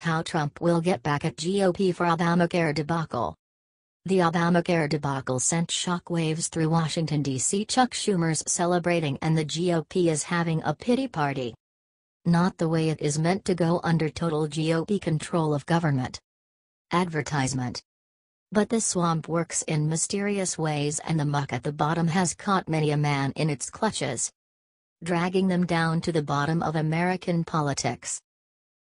How Trump will get back at GOP for Obamacare debacle. The Obamacare debacle sent shockwaves through Washington, D.C. Chuck Schumer's celebrating and the GOP is having a pity party. Not the way it is meant to go under total GOP control of government. Advertisement. But the swamp works in mysterious ways and the muck at the bottom has caught many a man in its clutches, dragging them down to the bottom of American politics.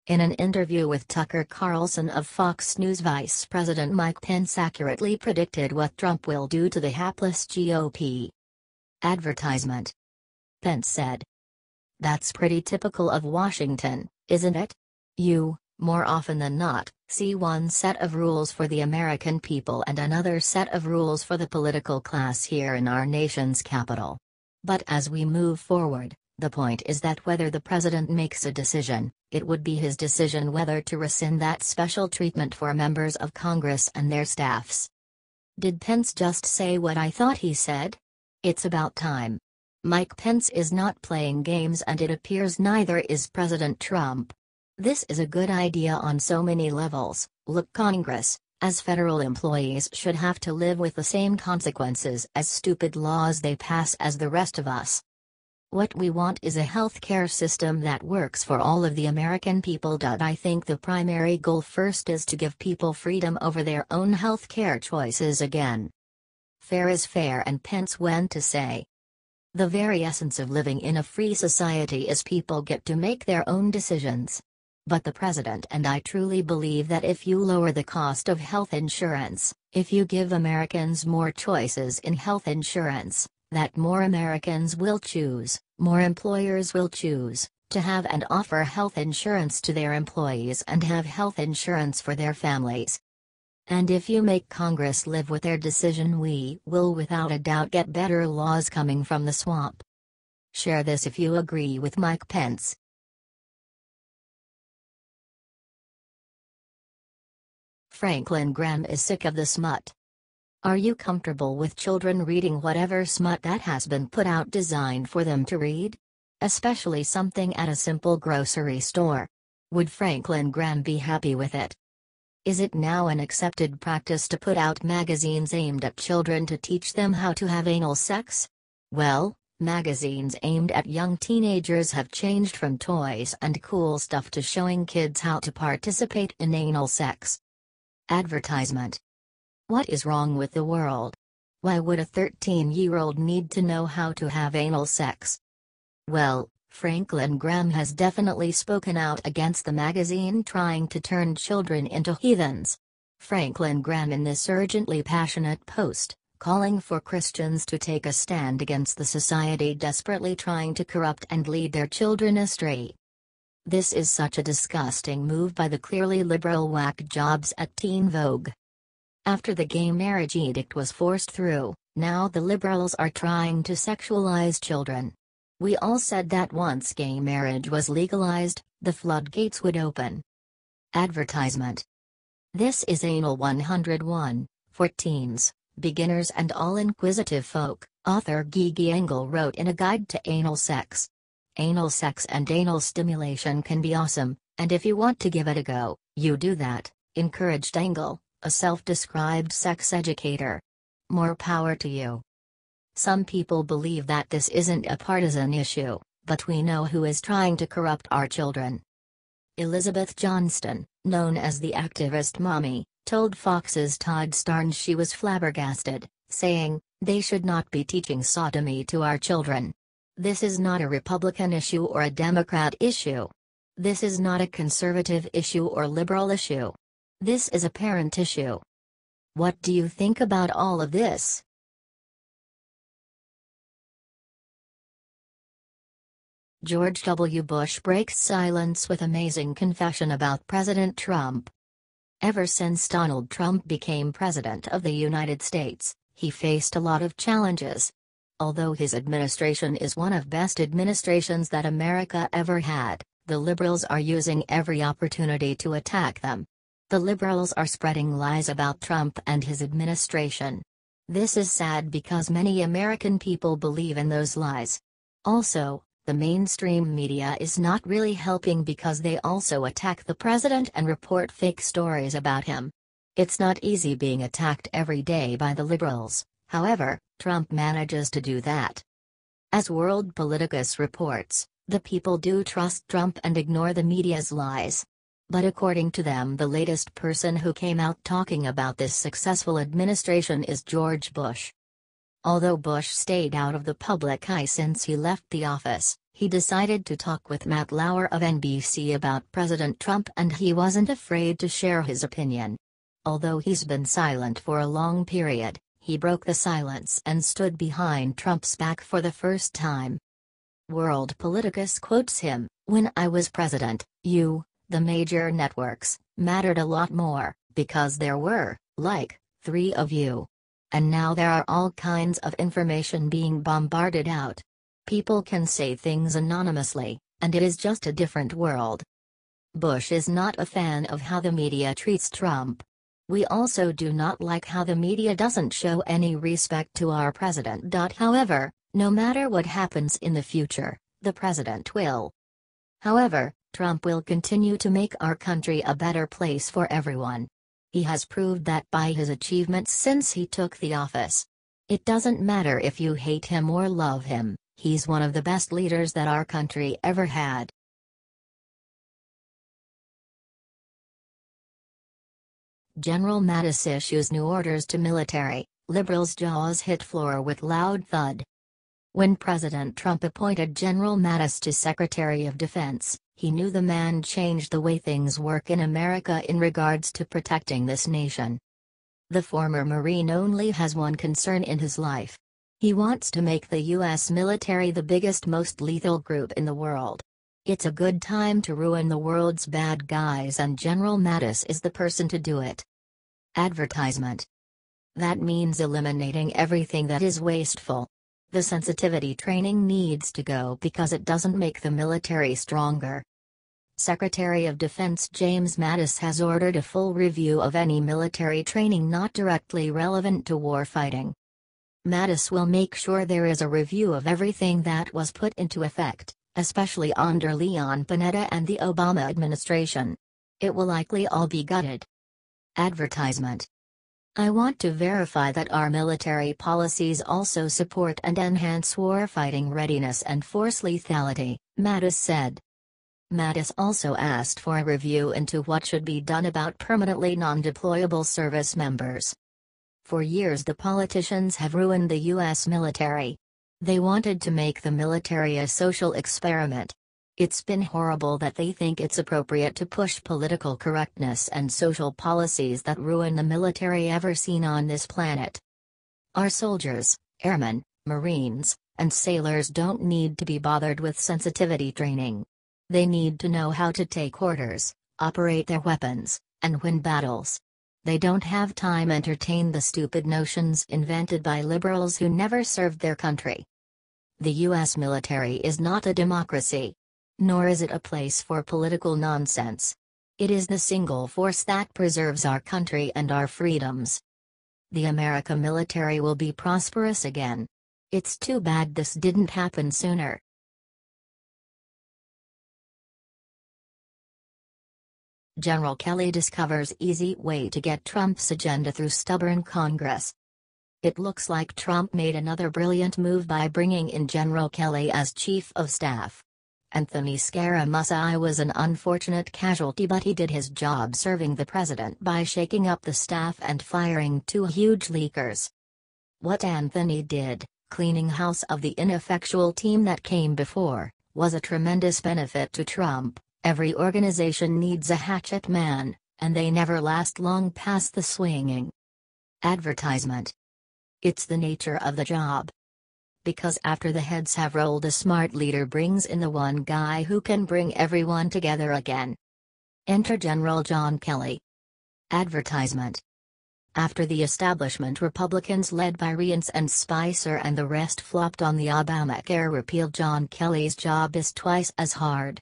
In an interview with Tucker Carlson of Fox News, Vice President Mike Pence accurately predicted what Trump will do to the hapless GOP. Advertisement. Pence said, "That's pretty typical of Washington, isn't it? You, more often than not, see one set of rules for the American people and another set of rules for the political class here in our nation's capital. But as we move forward, the point is that whether the president makes a decision, it would be his decision whether to rescind that special treatment for members of Congress and their staffs." Did Pence just say what I thought he said? It's about time. Mike Pence is not playing games and it appears neither is President Trump. This is a good idea on so many levels. Look, Congress, as federal employees, should have to live with the same consequences as stupid laws they pass as the rest of us. What we want is a health care system that works for all of the American people. I think the primary goal first is to give people freedom over their own health care choices again. Fair is fair, and Pence went to say, the very essence of living in a free society is people get to make their own decisions. But the president and I truly believe that if you lower the cost of health insurance, if you give Americans more choices in health insurance, that more Americans will choose, more employers will choose, to have and offer health insurance to their employees and have health insurance for their families. And if you make Congress live with their decision, we will without a doubt get better laws coming from the swamp. Share this if you agree with Mike Pence. Franklin Graham is sick of the smut. Are you comfortable with children reading whatever smut that has been put out designed for them to read? Especially something at a simple grocery store. Would Franklin Graham be happy with it? Is it now an accepted practice to put out magazines aimed at children to teach them how to have anal sex? Well, magazines aimed at young teenagers have changed from toys and cool stuff to showing kids how to participate in anal sex. Advertisement. What is wrong with the world? Why would a 13-year-old need to know how to have anal sex? Well, Franklin Graham has definitely spoken out against the magazine trying to turn children into heathens. Franklin Graham in this urgently passionate post, calling for Christians to take a stand against the society desperately trying to corrupt and lead their children astray. This is such a disgusting move by the clearly liberal whack jobs at Teen Vogue. After the gay marriage edict was forced through, now the liberals are trying to sexualize children. We all said that once gay marriage was legalized, the floodgates would open. Advertisement. This is Anal 101, for teens, beginners and all inquisitive folk, author Gigi Engel wrote in a guide to anal sex. Anal sex and anal stimulation can be awesome, and if you want to give it a go, you do that, encouraged Engel, a self-described sex educator. More power to you. Some people believe that this isn't a partisan issue, but we know who is trying to corrupt our children. Elizabeth Johnston, known as the activist mommy, told Fox's Todd Starnes she was flabbergasted, saying, "They should not be teaching sodomy to our children. This is not a Republican issue or a Democrat issue. This is not a conservative issue or liberal issue. This is a parent issue." What do you think about all of this? George W. Bush breaks silence with amazing confession about President Trump. Ever since Donald Trump became President of the United States, he faced a lot of challenges. Although his administration is one of best administrations that America ever had, the liberals are using every opportunity to attack them. The liberals are spreading lies about Trump and his administration. This is sad because many American people believe in those lies. Also, The mainstream media is not really helping because they also attack the president and report fake stories about him. It's not easy being attacked every day by the liberals, however, Trump manages to do that. As World Politicus reports, the people do trust Trump and ignore the media's lies. But according to them, the latest person who came out talking about this successful administration is George Bush. Although Bush stayed out of the public eye since he left the office, he decided to talk with Matt Lauer of NBC about President Trump, and he wasn't afraid to share his opinion. Although he's been silent for a long period, he broke the silence and stood behind Trump's back for the first time. World Politicus quotes him, "When I was president, the major networks, mattered a lot more, because there were, like, 3 of you. And now there are all kinds of information being bombarded out. People can say things anonymously, and it is just a different world." Bush is not a fan of how the media treats Trump. "We also do not like how the media doesn't show any respect to our president." However, no matter what happens in the future, the president will. However, Trump will continue to make our country a better place for everyone. He has proved that by his achievements since he took the office. It doesn't matter if you hate him or love him, he's one of the best leaders that our country ever had. General Mattis issues new orders to military, liberals' jaws hit floor with loud thud. When President Trump appointed General Mattis to Secretary of Defense, he knew the man changed the way things work in America in regards to protecting this nation. The former Marine only has one concern in his life. He wants to make the U.S. military the biggest, most lethal group in the world. It's a good time to ruin the world's bad guys, and General Mattis is the person to do it. Advertisement. That means eliminating everything that is wasteful. The sensitivity training needs to go because it doesn't make the military stronger. Secretary of Defense James Mattis has ordered a full review of any military training not directly relevant to warfighting. Mattis will make sure there is a review of everything that was put into effect, especially under Leon Panetta and the Obama administration. It will likely all be gutted. Advertisement. I want to verify that our military policies also support and enhance warfighting readiness and force lethality, Mattis said. Mattis also asked for a review into what should be done about permanently non-deployable service members. For years the politicians have ruined the U.S. military. They wanted to make the military a social experiment. It's been horrible that they think it's appropriate to push political correctness and social policies that ruin the military ever seen on this planet. Our soldiers, airmen, Marines, and sailors don't need to be bothered with sensitivity training. They need to know how to take orders, operate their weapons, and win battles. They don't have time to entertain the stupid notions invented by liberals who never served their country. The U.S. military is not a democracy. Nor is it a place for political nonsense. It is the single force that preserves our country and our freedoms. The American military will be prosperous again. It's too bad this didn't happen sooner. General Kelly discovers easy way to get Trump's agenda through stubborn Congress. It looks like Trump made another brilliant move by bringing in General Kelly as Chief of Staff. Anthony Scaramucci was an unfortunate casualty, but he did his job serving the president by shaking up the staff and firing 2 huge leakers. What Anthony did, cleaning house of the ineffectual team that came before, was a tremendous benefit to Trump. Every organization needs a hatchet man, and they never last long past the swinging. Advertisement. It's the nature of the job. Because after the heads have rolled, a smart leader brings in the one guy who can bring everyone together again. Enter General John Kelly. Advertisement. After the establishment Republicans led by Reince and Spicer and the rest flopped on the Obamacare repeal, John Kelly's job is twice as hard.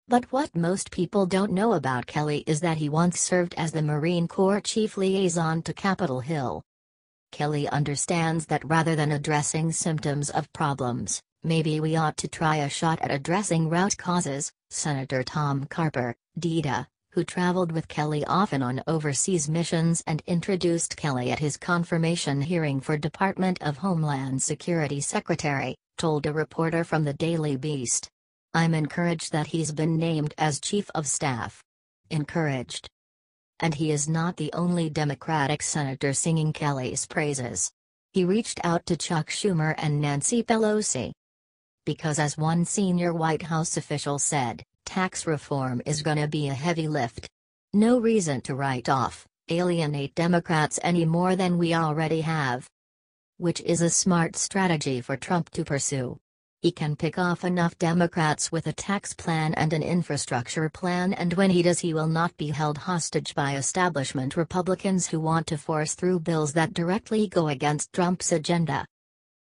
But what most people don't know about Kelly is that he once served as the Marine Corps Chief Liaison to Capitol Hill. Kelly understands that rather than addressing symptoms of problems, Maybe we ought to try a shot at addressing root causes, Senator Tom Carper, DDA, who traveled with Kelly often on overseas missions and introduced Kelly at his confirmation hearing for Department of Homeland Security Secretary, told a reporter from the Daily Beast. "I'm encouraged that he's been named as Chief of Staff." Encouraged. And he is not the only Democratic senator singing Kelly's praises. He reached out to Chuck Schumer and Nancy Pelosi. Because as one senior White House official said, tax reform is gonna be a heavy lift. No reason to write off, alienate Democrats any more than we already have. Which is a smart strategy for Trump to pursue. He can pick off enough Democrats with a tax plan and an infrastructure plan, and when he does, he will not be held hostage by establishment Republicans who want to force through bills that directly go against Trump's agenda.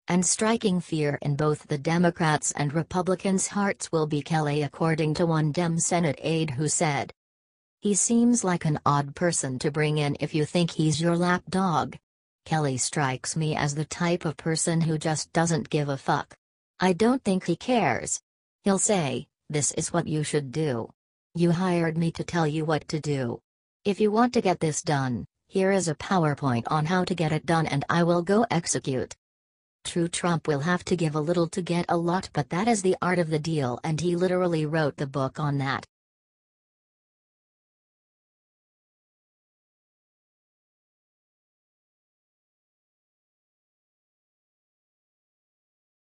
And striking fear in both the Democrats' and Republicans' hearts will be Kelly, according to one Dem Senate aide who said, "He seems like an odd person to bring in if you think he's your lapdog. Kelly strikes me as the type of person who just doesn't give a fuck. I don't think he cares. He'll say, 'This is what you should do. You hired me to tell you what to do. If you want to get this done, here is a PowerPoint on how to get it done and I will go execute.'" True, Trump will have to give a little to get a lot, but that is the art of the deal, and he literally wrote the book on that.